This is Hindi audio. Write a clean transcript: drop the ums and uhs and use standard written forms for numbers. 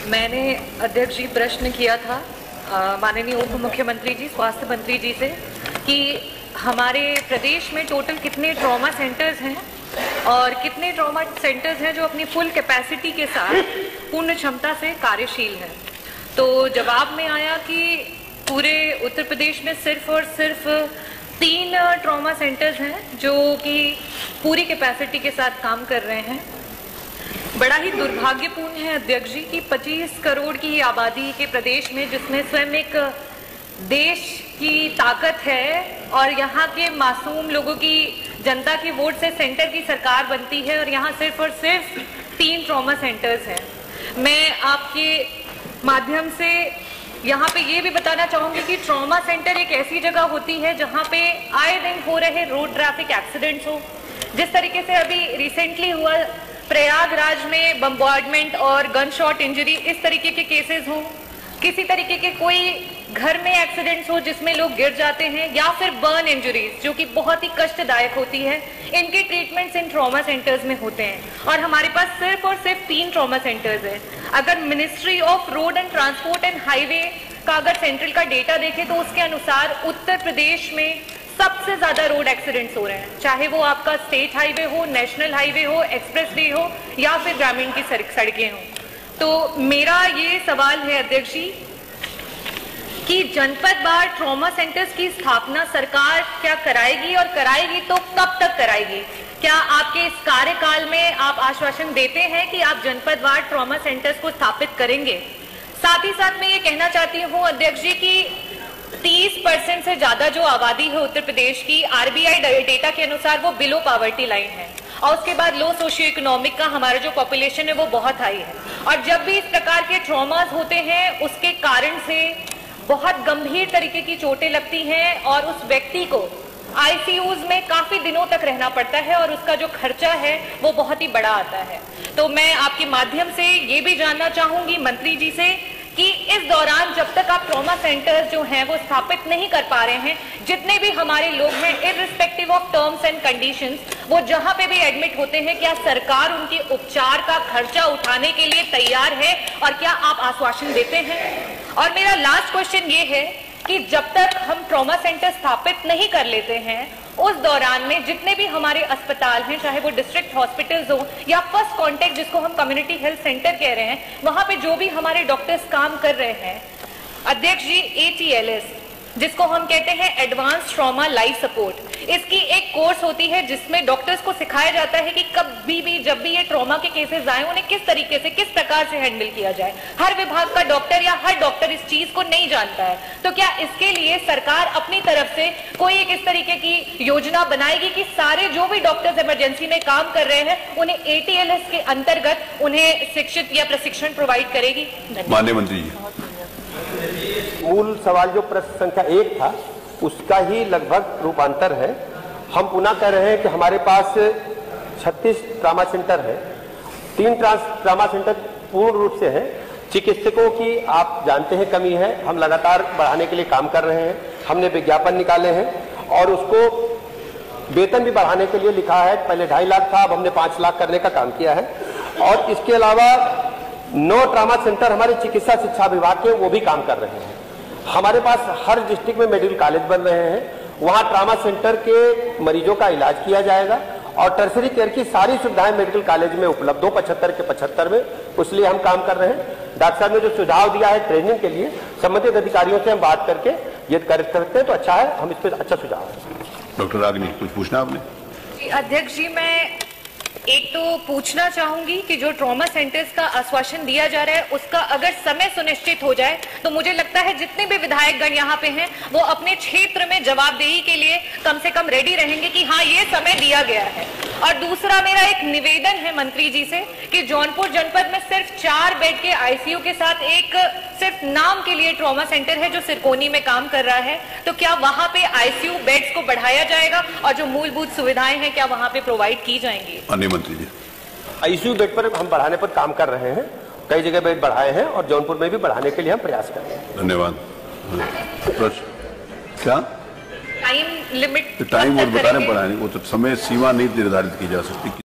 मैंने अध्यक्ष जी प्रश्न किया था माननीय उप मुख्यमंत्री जी, स्वास्थ्य मंत्री जी से कि हमारे प्रदेश में टोटल कितने ट्रॉमा सेंटर्स हैं और कितने ट्रॉमा सेंटर्स हैं जो अपनी फुल कैपेसिटी के साथ पूर्ण क्षमता से कार्यशील हैं। तो जवाब में आया कि पूरे उत्तर प्रदेश में सिर्फ और सिर्फ 3 ट्रॉमा सेंटर्स हैं जो कि पूरी कैपेसिटी के साथ काम कर रहे हैं। बड़ा ही दुर्भाग्यपूर्ण है अध्यक्ष जी कि 25 करोड़ की आबादी के प्रदेश में, जिसमें स्वयं एक देश की ताकत है और यहाँ के मासूम लोगों की, जनता के वोट से सेंटर की सरकार बनती है, और यहाँ सिर्फ और सिर्फ 3 ट्रॉमा सेंटर्स हैं। मैं आपके माध्यम से यहाँ पे ये भी बताना चाहूंगी कि ट्रॉमा सेंटर एक ऐसी जगह होती है जहाँ पे आए दिन हो रहे रोड ट्रैफिक एक्सीडेंट्स हो, जिस तरीके से अभी रिसेंटली हुआ प्रयागराज में बम्बार्डमेंट और गन शॉट इंजरी, इस तरीके के केसेस हो, किसी तरीके के कोई घर में एक्सीडेंट्स हो जिसमें लोग गिर जाते हैं, या फिर बर्न इंजरीज जो कि बहुत ही कष्टदायक होती है, इनके ट्रीटमेंट्स इन ट्रॉमा सेंटर्स में होते हैं। और हमारे पास सिर्फ और सिर्फ 3 ट्रॉमा सेंटर्स हैं। अगर ministry of road and transport and highway का अगर सेंट्रल का डेटा देखें तो उसके अनुसार उत्तर प्रदेश में सबसे ज्यादा रोड एक्सीडेंट्स हो रहे हैं, चाहे वो आपका स्टेट हाईवे हो, नेशनल हाईवे हो, एक्सप्रेस वे हो, या फिर ग्रामीण की सड़कें हो। तो मेरा ये सवाल है अध्यक्ष जी कि जनपद वार ट्रॉमा सेंटर्स की स्थापना सरकार क्या कराएगी, और कराएगी तो कब तक कराएगी? क्या आपके इस कार्यकाल में आप आश्वासन देते हैं कि आप जनपद वार ट्रॉमा सेंटर्स को स्थापित करेंगे? साथ ही साथ मैं ये कहना चाहती हूँ अध्यक्ष जी कि 30% से ज्यादा जो आबादी है उत्तर प्रदेश की, आरबीआई डेटा के अनुसार वो बिलो पॉवर्टी लाइन है, और उसके बाद लो सोशियो इकोनॉमिक का हमारा जो पॉपुलेशन है वो बहुत हाई है। और जब भी इस प्रकार के ट्रॉमास होते हैं उसके कारण से बहुत गंभीर तरीके की चोटें लगती हैं और उस व्यक्ति को आईसीयूज में काफी दिनों तक रहना पड़ता है, और उसका जो खर्चा है वो बहुत ही बड़ा आता है। तो मैं आपके माध्यम से ये भी जानना चाहूंगी मंत्री जी से कि इस दौरान जब तक आप ट्रॉमा सेंटर्स जो हैं वो स्थापित नहीं कर पा रहे हैं, जितने भी हमारे लोग हैं irrespective of terms and conditions, वो जहां पे भी एडमिट होते हैं, क्या सरकार उनके उपचार का खर्चा उठाने के लिए तैयार है, और क्या आप आश्वासन देते हैं? और मेरा लास्ट क्वेश्चन ये है कि जब तक हम ट्रॉमा सेंटर स्थापित नहीं कर लेते हैं, उस दौरान में जितने भी हमारे अस्पताल हैं, चाहे वो डिस्ट्रिक्ट हॉस्पिटल्स हो या फर्स्ट कांटेक्ट जिसको हम कम्युनिटी हेल्थ सेंटर कह रहे हैं, वहां पे जो भी हमारे डॉक्टर्स काम कर रहे हैं अध्यक्ष जी, ATLS जिसको हम कहते हैं एडवांस ट्रॉमा लाइफ सपोर्ट, इसकी एक कोर्स होती है जिसमें डॉक्टर्स को सिखाया जाता है कि कभी भी जब भी ये ट्रॉमा के केसेस आए उन्हें किस तरीके से, किस प्रकार से हैंडल किया जाए। हर विभाग का डॉक्टर या हर डॉक्टर इस चीज को नहीं जानता है। तो क्या इसके लिए सरकार अपनी तरफ से कोई एक इस तरीके की योजना बनाएगी कि सारे जो भी डॉक्टर्स इमरजेंसी में काम कर रहे हैं उन्हें ATLS के अंतर्गत उन्हें शिक्षित या प्रशिक्षण प्रोवाइड करेगी? माननीय मंत्री जी, मूल सवाल जो प्रश्न संख्या 1 था उसका ही लगभग रूपांतर है। हम पुनः कह रहे हैं कि हमारे पास 36 ट्रामा सेंटर है, 3 ट्रामा सेंटर पूर्ण रूप से हैं। चिकित्सकों की आप जानते हैं कमी है, हम लगातार बढ़ाने के लिए काम कर रहे हैं। हमने विज्ञापन निकाले हैं और उसको वेतन भी बढ़ाने के लिए लिखा है। पहले 2.5 लाख था, अब हमने 5 लाख करने का काम किया है। और इसके अलावा 9 ट्रामा सेंटर हमारे चिकित्सा शिक्षा विभाग के वो भी काम कर रहे हैं। हमारे पास हर डिस्ट्रिक्ट में मेडिकल कॉलेज बन रहे हैं, वहां ट्रामा सेंटर के मरीजों का इलाज किया जाएगा, और टर्सरी केयर की सारी सुविधाएं मेडिकल कॉलेज में उपलब्ध हो 75 के 75 में, उसलिए हम काम कर रहे हैं। डॉक्टर साहब ने जो सुझाव दिया है ट्रेनिंग के लिए, संबंधित अधिकारियों से हम बात करके ये कर सकते हैं तो अच्छा है, हम इस पर अच्छा सुझाव है। डॉक्टर रागिनी, कुछ पूछना आपने? अध्यक्ष जी, मैं एक तो पूछना चाहूंगी कि जो ट्रॉमा सेंटर्स का आश्वासन दिया जा रहा है उसका अगर समय सुनिश्चित हो जाए तो मुझे लगता है जितने भी विधायकगण यहाँ पे हैं वो अपने क्षेत्र में जवाबदेही के लिए कम से कम रेडी रहेंगे कि हाँ ये समय दिया गया है। और दूसरा मेरा एक निवेदन है मंत्री जी से कि जौनपुर जनपद में सिर्फ 4 बेड के आईसीयू के साथ एक सिर्फ नाम के लिए ट्रॉमा सेंटर है जो सिरकोनी में काम कर रहा है, तो क्या वहां पे आईसीयू बेड्स को बढ़ाया जाएगा और जो मूलभूत सुविधाएं हैं क्या वहां पे प्रोवाइड की जाएंगी? मंत्री जी, आईसीयू बेड पर हम बढ़ाने पर काम कर रहे हैं, कई जगह बेड बढ़ाए हैं और जौनपुर में भी बढ़ाने के लिए हम प्रयास कर रहे हैं। धन्यवाद। क्या टाइम लिमिट? टाइम और बता रहे बढ़ाने, वो तो समय सीमा नहीं निर्धारित की जा सकती।